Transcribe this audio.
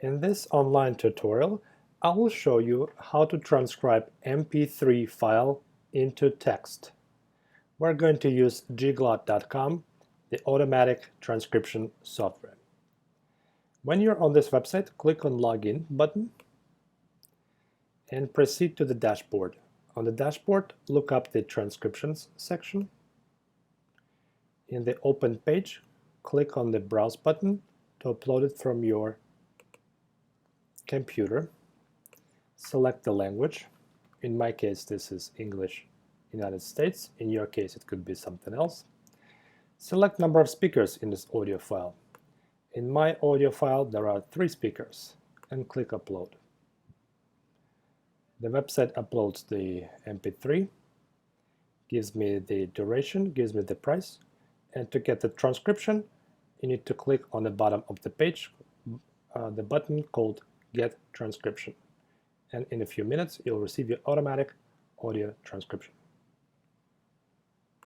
In this online tutorial, I will show you how to transcribe MP3 file into text. We're going to use Gglot.com, the automatic transcription software. When you're on this website, click on Login button and proceed to the dashboard. On the dashboard, look up the Transcriptions section. In the Open page, click on the Browse button to upload it from your computer. Select the language. In my case, this is English, United States. In your case, it could be something else. Select number of speakers in this audio file. In my audio file, there are 3 speakers, and click Upload. The website uploads the MP3, gives me the duration, gives me the price, and to get the transcription, you need to click on the bottom of the page, the button called Get Transcription. And in a few minutes, you'll receive your automatic audio transcription.